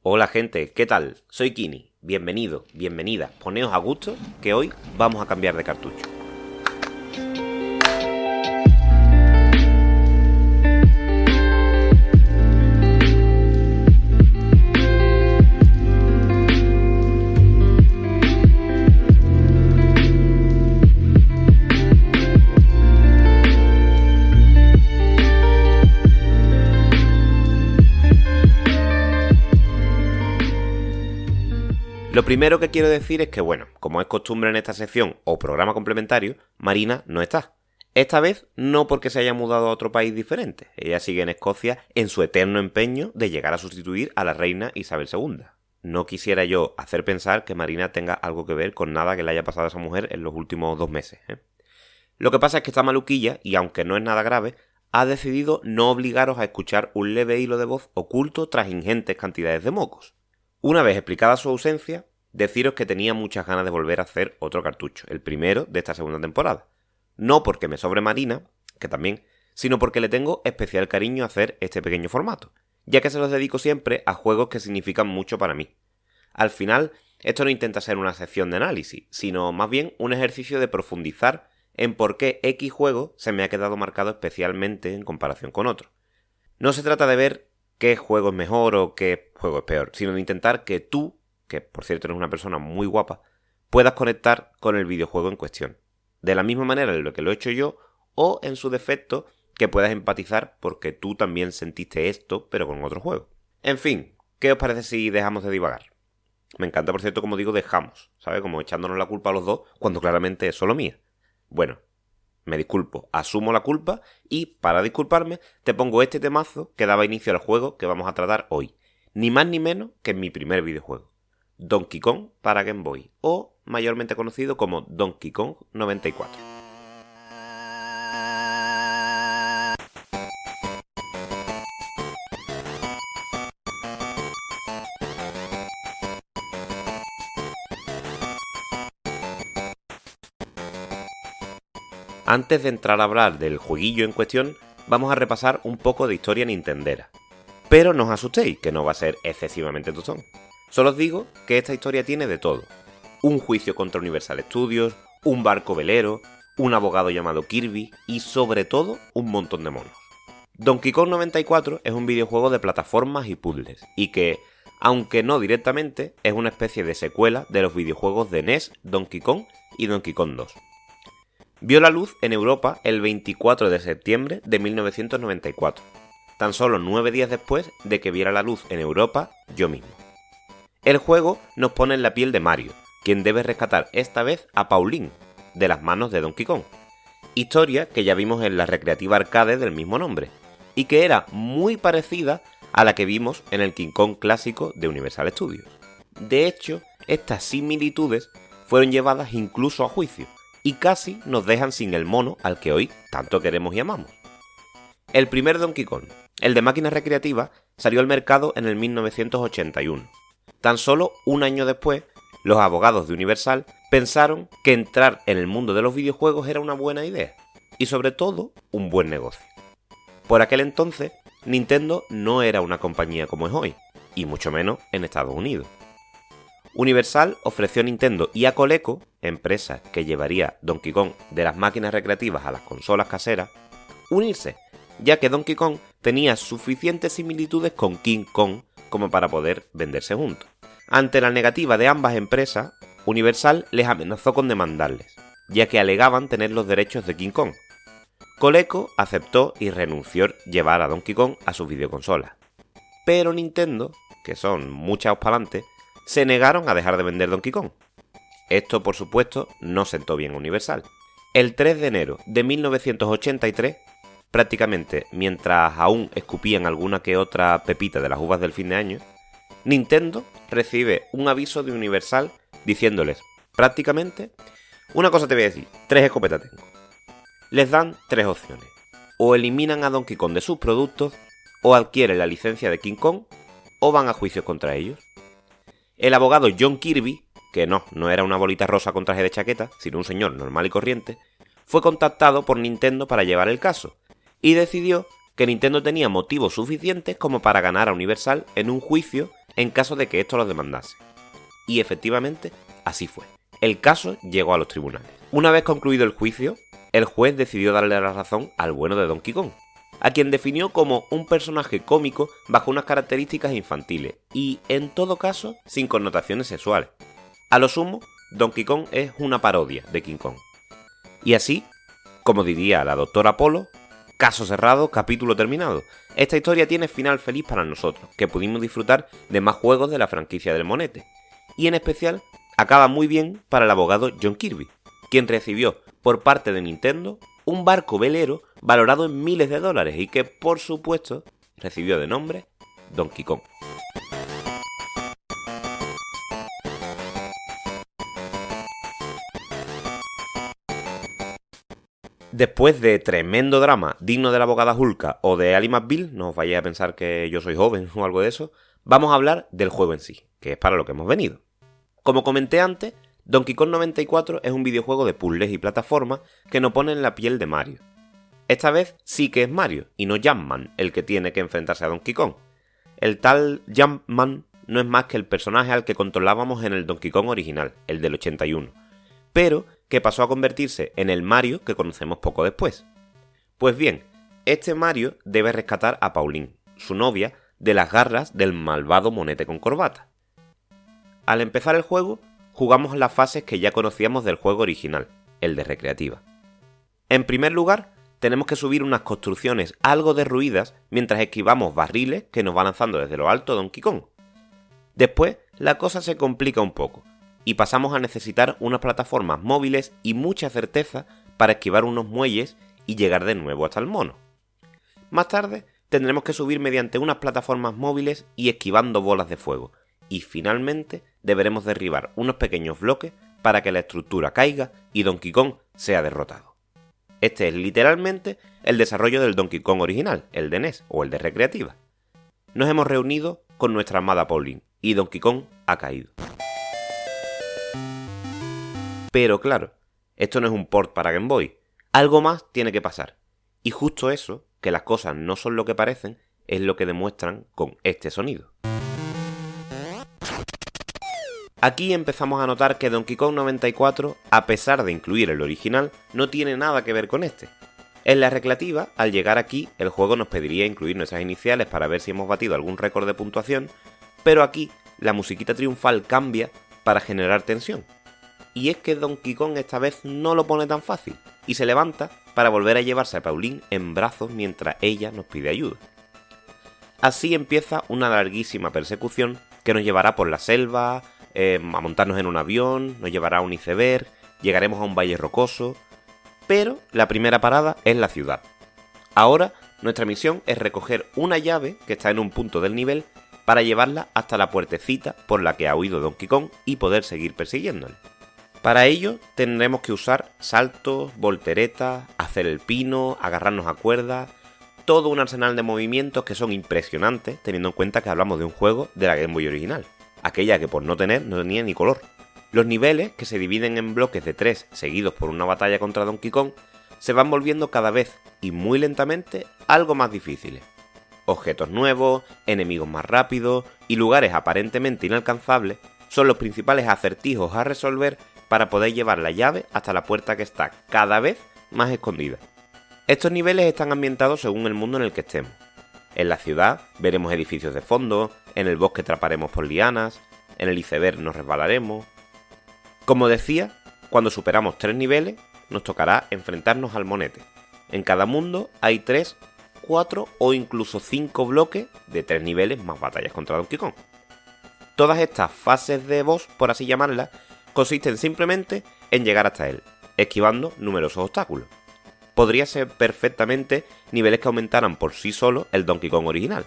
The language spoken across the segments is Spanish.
Hola gente, ¿qué tal? Soy Kini. Bienvenido, bienvenida. Poneos a gusto que hoy vamos a cambiar de cartucho. Lo primero que quiero decir es que, bueno, como es costumbre en esta sección o programa complementario, Marina no está. Esta vez no porque se haya mudado a otro país diferente. Ella sigue en Escocia en su eterno empeño de llegar a sustituir a la reina Isabel II. No quisiera yo hacer pensar que Marina tenga algo que ver con nada que le haya pasado a esa mujer en los últimos 2 meses, ¿eh? Lo que pasa es que esta maluquilla, y aunque no es nada grave, ha decidido no obligaros a escuchar un leve hilo de voz oculto tras ingentes cantidades de mocos. Una vez explicada su ausencia, deciros que tenía muchas ganas de volver a hacer otro cartucho, el primero de esta segunda temporada. No porque me sobre Marina, que también, sino porque le tengo especial cariño a hacer este pequeño formato, ya que se los dedico siempre a juegos que significan mucho para mí. Al final, esto no intenta ser una sección de análisis, sino más bien un ejercicio de profundizar en por qué X juego se me ha quedado marcado especialmente en comparación con otro. No se trata de ver qué juego es mejor o qué juego es peor, sino de intentar que tú, que por cierto eres una persona muy guapa, puedas conectar con el videojuego en cuestión. De la misma manera en lo que lo he hecho yo, o en su defecto, que puedas empatizar porque tú también sentiste esto, pero con otro juego. En fin, ¿qué os parece si dejamos de divagar? Me encanta, por cierto, como digo, dejamos, ¿sabes? Como echándonos la culpa a los dos, cuando claramente es solo mía. Bueno, me disculpo, asumo la culpa y, para disculparme, te pongo este temazo que daba inicio al juego que vamos a tratar hoy. Ni más ni menos que en mi primer videojuego. Donkey Kong para Game Boy, o mayormente conocido como Donkey Kong 94. Antes de entrar a hablar del jueguillo en cuestión, vamos a repasar un poco de historia nintendera. Pero no os asustéis, que no va a ser excesivamente tostón. Solo os digo que esta historia tiene de todo. Un juicio contra Universal Studios, un barco velero, un abogado llamado Kirby y sobre todo un montón de monos. Donkey Kong 94 es un videojuego de plataformas y puzzles, y que, aunque no directamente, es una especie de secuela de los videojuegos de NES, Donkey Kong y Donkey Kong 2. Vio la luz en Europa el 24 de septiembre de 1994, tan solo 9 días después de que viera la luz en Europa yo mismo. El juego nos pone en la piel de Mario, quien debe rescatar esta vez a Pauline, de las manos de Donkey Kong. Historia que ya vimos en la recreativa arcade del mismo nombre, y que era muy parecida a la que vimos en el King Kong clásico de Universal Studios. De hecho, estas similitudes fueron llevadas incluso a juicio, y casi nos dejan sin el mono al que hoy tanto queremos y amamos. El primer Donkey Kong, el de máquina recreativa, salió al mercado en el 1981. Tan solo un año después, los abogados de Universal pensaron que entrar en el mundo de los videojuegos era una buena idea, y sobre todo, un buen negocio. Por aquel entonces, Nintendo no era una compañía como es hoy, y mucho menos en Estados Unidos. Universal ofreció a Nintendo y a Coleco, empresa que llevaría Donkey Kong de las máquinas recreativas a las consolas caseras, unirse, ya que Donkey Kong tenía suficientes similitudes con King Kong como para poder venderse juntos. Ante la negativa de ambas empresas, Universal les amenazó con demandarles, ya que alegaban tener los derechos de King Kong. Coleco aceptó y renunció llevar a Donkey Kong a sus videoconsolas. Pero Nintendo, que son muchas pa'lante, se negaron a dejar de vender Donkey Kong. Esto, por supuesto, no sentó bien a Universal. El 3 de enero de 1983, prácticamente mientras aún escupían alguna que otra pepita de las uvas del fin de año, Nintendo recibe un aviso de Universal diciéndoles, prácticamente, una cosa te voy a decir, 3 escopetas tengo. Les dan 3 opciones. O eliminan a Donkey Kong de sus productos, o adquieren la licencia de King Kong, o van a juicios contra ellos. El abogado John Kirby, que no era una bolita rosa con traje de chaqueta, sino un señor normal y corriente, fue contactado por Nintendo para llevar el caso, y decidió que Nintendo tenía motivos suficientes como para ganar a Universal en un juicio en caso de que esto los demandase. Y efectivamente, así fue. El caso llegó a los tribunales. Una vez concluido el juicio, el juez decidió darle la razón al bueno de Donkey Kong, a quien definió como un personaje cómico bajo unas características infantiles y, en todo caso, sin connotaciones sexuales. A lo sumo, Donkey Kong es una parodia de King Kong. Y así, como diría la doctora Polo, caso cerrado, capítulo terminado. Esta historia tiene final feliz para nosotros, que pudimos disfrutar de más juegos de la franquicia del monete. Y en especial, acaba muy bien para el abogado John Kirby, quien recibió por parte de Nintendo un barco velero valorado en miles de dólares y que, por supuesto, recibió de nombre Donkey Kong. Después de tremendo drama digno de la abogada Hulka o de Ali McBeal, no os vayáis a pensar que yo soy joven o algo de eso, vamos a hablar del juego en sí, que es para lo que hemos venido. Como comenté antes, Donkey Kong 94 es un videojuego de puzzles y plataformas que nos pone en la piel de Mario. Esta vez sí que es Mario, y no Jumpman el que tiene que enfrentarse a Donkey Kong. El tal Jumpman no es más que el personaje al que controlábamos en el Donkey Kong original, el del 81, pero que pasó a convertirse en el Mario que conocemos poco después. Pues bien, este Mario debe rescatar a Pauline, su novia, de las garras del malvado monete con corbata. Al empezar el juego, jugamos las fases que ya conocíamos del juego original, el de recreativa. En primer lugar, tenemos que subir unas construcciones algo derruidas mientras esquivamos barriles que nos va lanzando desde lo alto Donkey Kong. Después, la cosa se complica un poco, y pasamos a necesitar unas plataformas móviles y mucha certeza para esquivar unos muelles y llegar de nuevo hasta el mono. Más tarde tendremos que subir mediante unas plataformas móviles y esquivando bolas de fuego, y finalmente deberemos derribar unos pequeños bloques para que la estructura caiga y Donkey Kong sea derrotado. Este es literalmente el desarrollo del Donkey Kong original, el de NES o el de recreativa. Nos hemos reunido con nuestra amada Pauline y Donkey Kong ha caído. Pero claro, esto no es un port para Game Boy. Algo más tiene que pasar. Y justo eso, que las cosas no son lo que parecen, es lo que demuestran con este sonido. Aquí empezamos a notar que Donkey Kong 94, a pesar de incluir el original, no tiene nada que ver con este. En la recreativa, al llegar aquí, el juego nos pediría incluir nuestras iniciales para ver si hemos batido algún récord de puntuación, pero aquí la musiquita triunfal cambia para generar tensión. Y es que Donkey Kong esta vez no lo pone tan fácil, y se levanta para volver a llevarse a Pauline en brazos mientras ella nos pide ayuda. Así empieza una larguísima persecución que nos llevará por la selva, a montarnos en un avión, nos llevará a un iceberg, llegaremos a un valle rocoso, pero la primera parada es la ciudad. Ahora nuestra misión es recoger una llave que está en un punto del nivel para llevarla hasta la puertecita por la que ha huido Donkey Kong y poder seguir persiguiéndole. Para ello tendremos que usar saltos, volteretas, hacer el pino, agarrarnos a cuerdas, todo un arsenal de movimientos que son impresionantes teniendo en cuenta que hablamos de un juego de la Game Boy original, aquella que por no tener no tenía ni color. Los niveles, que se dividen en bloques de 3 seguidos por una batalla contra Donkey Kong, se van volviendo cada vez y muy lentamente algo más difíciles. Objetos nuevos, enemigos más rápidos y lugares aparentemente inalcanzables son los principales acertijos a resolver para poder llevar la llave hasta la puerta que está cada vez más escondida. Estos niveles están ambientados según el mundo en el que estemos. En la ciudad veremos edificios de fondo, en el bosque atraparemos por lianas, en el iceberg nos resbalaremos. Como decía, cuando superamos 3 niveles, nos tocará enfrentarnos al monete. En cada mundo hay 3, 4 o incluso 5 bloques de 3 niveles más batallas contra Donkey Kong. Todas estas fases de boss, por así llamarlas, consisten simplemente en llegar hasta él, esquivando numerosos obstáculos. Podría ser perfectamente niveles que aumentaran por sí solo el Donkey Kong original.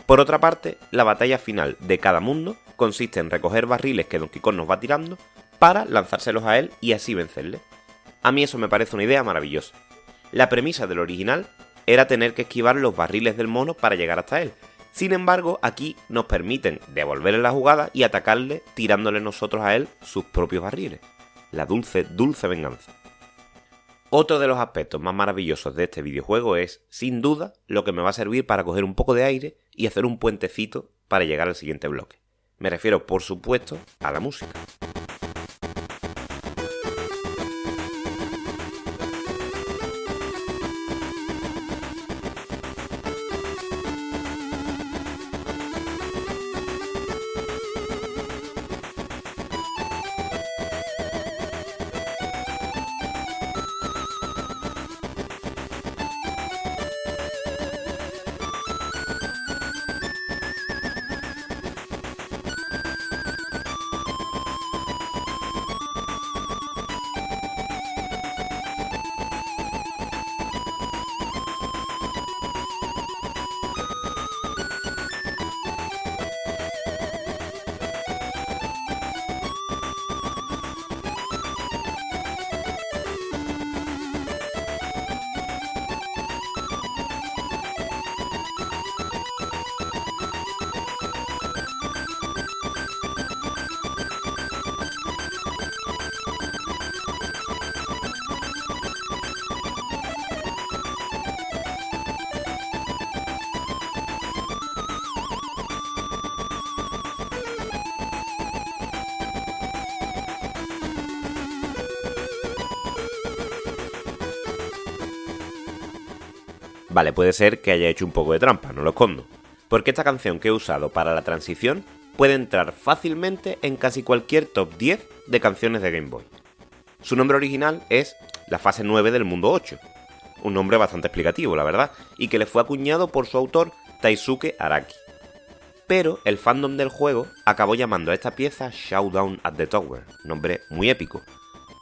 Por otra parte, la batalla final de cada mundo consiste en recoger barriles que Donkey Kong nos va tirando para lanzárselos a él y así vencerle. A mí eso me parece una idea maravillosa. La premisa del original era tener que esquivar los barriles del mono para llegar hasta él. Sin embargo, aquí nos permiten devolverle la jugada y atacarle tirándole nosotros a él sus propios barriles. La dulce venganza. Otro de los aspectos más maravillosos de este videojuego es, sin duda, lo que me va a servir para coger un poco de aire y hacer un puentecito para llegar al siguiente bloque. Me refiero, por supuesto, a la música. Vale, puede ser que haya hecho un poco de trampa, no lo escondo, porque esta canción que he usado para la transición puede entrar fácilmente en casi cualquier top 10 de canciones de Game Boy. Su nombre original es la fase 9 del mundo 8, un nombre bastante explicativo, la verdad, y que le fue acuñado por su autor Taisuke Araki. Pero el fandom del juego acabó llamando a esta pieza Showdown at the Tower, nombre muy épico,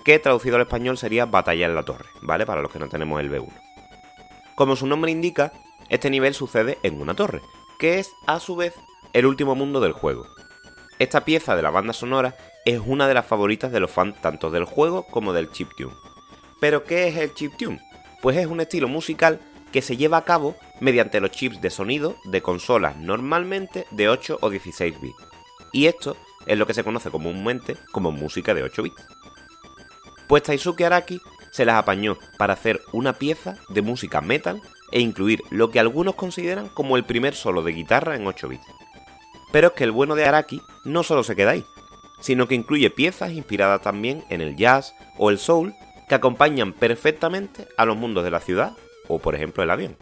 que traducido al español sería Batalla en la Torre, ¿vale? Para los que no tenemos el B1. Como su nombre indica, este nivel sucede en una torre, que es a su vez el último mundo del juego. Esta pieza de la banda sonora es una de las favoritas de los fans tanto del juego como del chiptune. ¿Pero qué es el chiptune? Pues es un estilo musical que se lleva a cabo mediante los chips de sonido de consolas normalmente de 8 o 16 bits. Y esto es lo que se conoce comúnmente como música de 8 bits. Pues Taisuke Araki se las apañó para hacer una pieza de música metal e incluir lo que algunos consideran como el primer solo de guitarra en 8 bits. Pero es que el bueno de Araki no solo se queda ahí, sino que incluye piezas inspiradas también en el jazz o el soul que acompañan perfectamente a los mundos de la ciudad o por ejemplo el avión.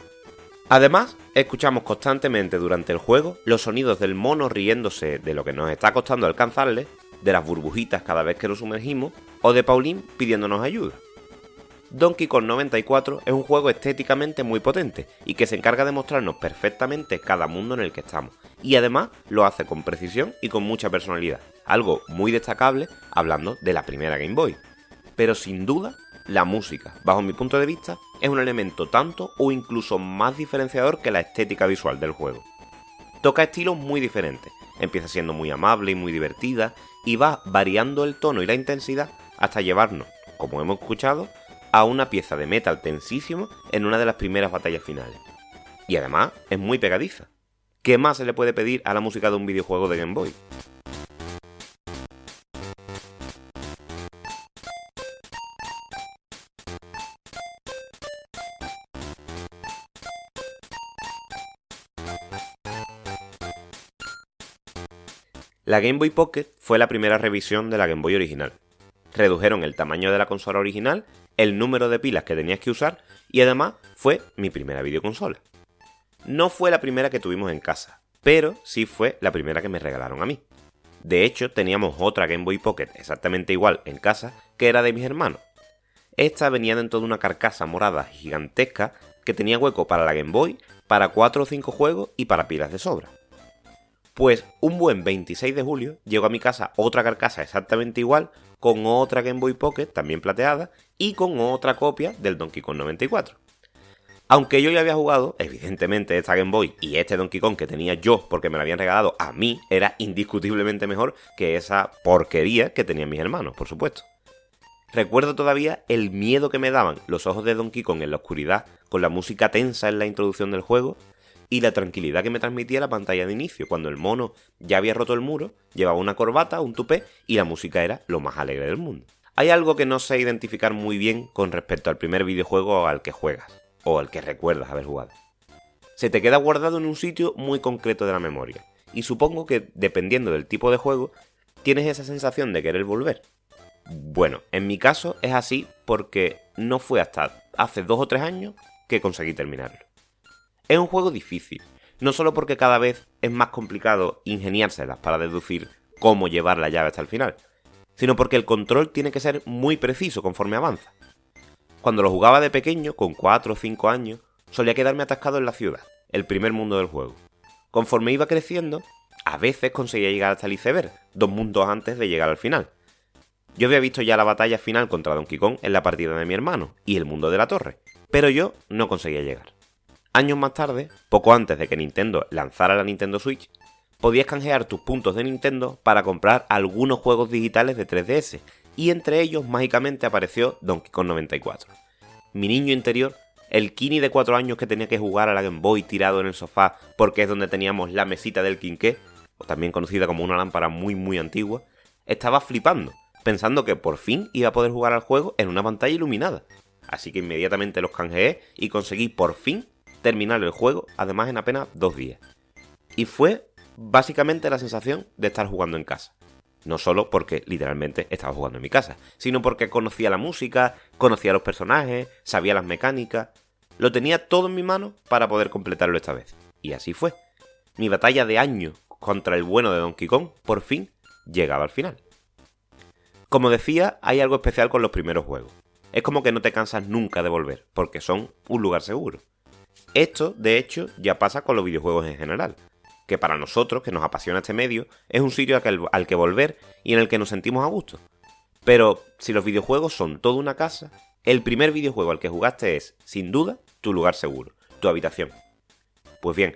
Además, escuchamos constantemente durante el juego los sonidos del mono riéndose de lo que nos está costando alcanzarle, de las burbujitas cada vez que nos sumergimos o de Pauline pidiéndonos ayuda. Donkey Kong 94 es un juego estéticamente muy potente y que se encarga de mostrarnos perfectamente cada mundo en el que estamos, y además lo hace con precisión y con mucha personalidad, algo muy destacable hablando de la primera Game Boy. Pero sin duda, la música, bajo mi punto de vista, es un elemento tanto o incluso más diferenciador que la estética visual del juego. Toca estilos muy diferentes, empieza siendo muy amable y muy divertida, y va variando el tono y la intensidad hasta llevarnos, como hemos escuchado, a una pieza de metal tensísimo en una de las primeras batallas finales. Y además es muy pegadiza. ¿Qué más se le puede pedir a la música de un videojuego de Game Boy? La Game Boy Pocket fue la primera revisión de la Game Boy original. Redujeron el tamaño de la consola original, el número de pilas que tenías que usar y además fue mi primera videoconsola. No fue la primera que tuvimos en casa, pero sí fue la primera que me regalaron a mí. De hecho, teníamos otra Game Boy Pocket exactamente igual en casa que era de mis hermanos. Esta venía dentro de una carcasa morada gigantesca que tenía hueco para la Game Boy, para 4 o 5 juegos y para pilas de sobra. Pues un buen 26 de julio llegó a mi casa otra carcasa exactamente igual, con otra Game Boy Pocket también plateada y con otra copia del Donkey Kong 94. Aunque yo ya había jugado, evidentemente esta Game Boy y este Donkey Kong que tenía yo porque me lo habían regalado a mí era indiscutiblemente mejor que esa porquería que tenían mis hermanos, por supuesto. Recuerdo todavía el miedo que me daban los ojos de Donkey Kong en la oscuridad con la música tensa en la introducción del juego y la tranquilidad que me transmitía la pantalla de inicio cuando el mono ya había roto el muro, llevaba una corbata, un tupé y la música era lo más alegre del mundo. Hay algo que no sé identificar muy bien con respecto al primer videojuego al que juegas o al que recuerdas haber jugado. Se te queda guardado en un sitio muy concreto de la memoria y supongo que dependiendo del tipo de juego, tienes esa sensación de querer volver. Bueno, en mi caso es así porque no fue hasta hace 2 o 3 años que conseguí terminarlo. Es un juego difícil, no solo porque cada vez es más complicado ingeniárselas para deducir cómo llevar la llave hasta el final, sino porque el control tiene que ser muy preciso conforme avanza. Cuando lo jugaba de pequeño, con 4 o 5 años, solía quedarme atascado en la ciudad, el primer mundo del juego. Conforme iba creciendo, a veces conseguía llegar hasta el iceberg, 2 mundos antes de llegar al final. Yo había visto ya la batalla final contra Donkey Kong en la partida de mi hermano y el mundo de la torre, pero yo no conseguía llegar. Años más tarde, poco antes de que Nintendo lanzara la Nintendo Switch, podías canjear tus puntos de Nintendo para comprar algunos juegos digitales de 3DS, y entre ellos mágicamente apareció Donkey Kong 94. Mi niño interior, el Kini de 4 años que tenía que jugar a la Game Boy tirado en el sofá porque es donde teníamos la mesita del quinqué, o también conocida como una lámpara muy antigua, estaba flipando, pensando que por fin iba a poder jugar al juego en una pantalla iluminada. Así que inmediatamente los canjeé y conseguí por fin terminar el juego, además en apenas 2 días. Y fue básicamente la sensación de estar jugando en casa. No solo porque literalmente estaba jugando en mi casa, sino porque conocía la música, conocía los personajes, sabía las mecánicas. Lo tenía todo en mi mano para poder completarlo esta vez. Y así fue. Mi batalla de años contra el bueno de Donkey Kong, por fin, llegaba al final. Como decía, hay algo especial con los primeros juegos. Es como que no te cansas nunca de volver, porque son un lugar seguro. Esto, de hecho, ya pasa con los videojuegos en general, que para nosotros, que nos apasiona este medio, es un sitio al que volver y en el que nos sentimos a gusto. Pero si los videojuegos son toda una casa, el primer videojuego al que jugaste es, sin duda, tu lugar seguro, tu habitación. Pues bien,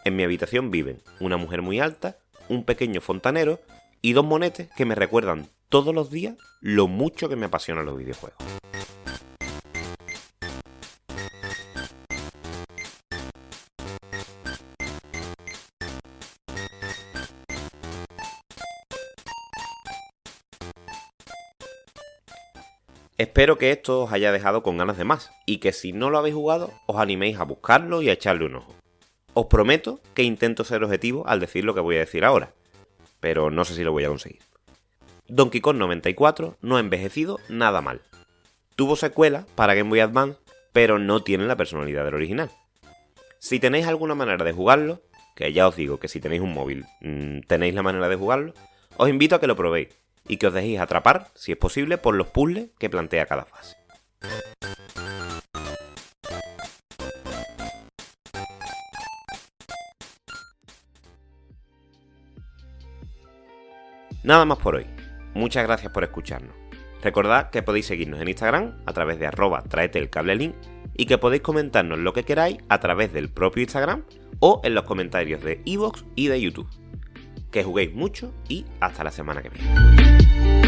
en mi habitación viven una mujer muy alta, un pequeño fontanero y 2 monetes que me recuerdan todos los días lo mucho que me apasionan los videojuegos. Espero que esto os haya dejado con ganas de más, y que si no lo habéis jugado, os animéis a buscarlo y a echarle un ojo. Os prometo que intento ser objetivo al decir lo que voy a decir ahora, pero no sé si lo voy a conseguir. Donkey Kong 94 no ha envejecido nada mal. Tuvo secuela para Game Boy Advance, pero no tiene la personalidad del original. Si tenéis alguna manera de jugarlo, que ya os digo que si tenéis un móvil tenéis la manera de jugarlo, os invito a que lo probéis y que os dejéis atrapar, si es posible, por los puzzles que plantea cada fase. Nada más por hoy. Muchas gracias por escucharnos. Recordad que podéis seguirnos en Instagram a través de @traeteelcablelink y que podéis comentarnos lo que queráis a través del propio Instagram o en los comentarios de iVoox y de YouTube. Que juguéis mucho y hasta la semana que viene.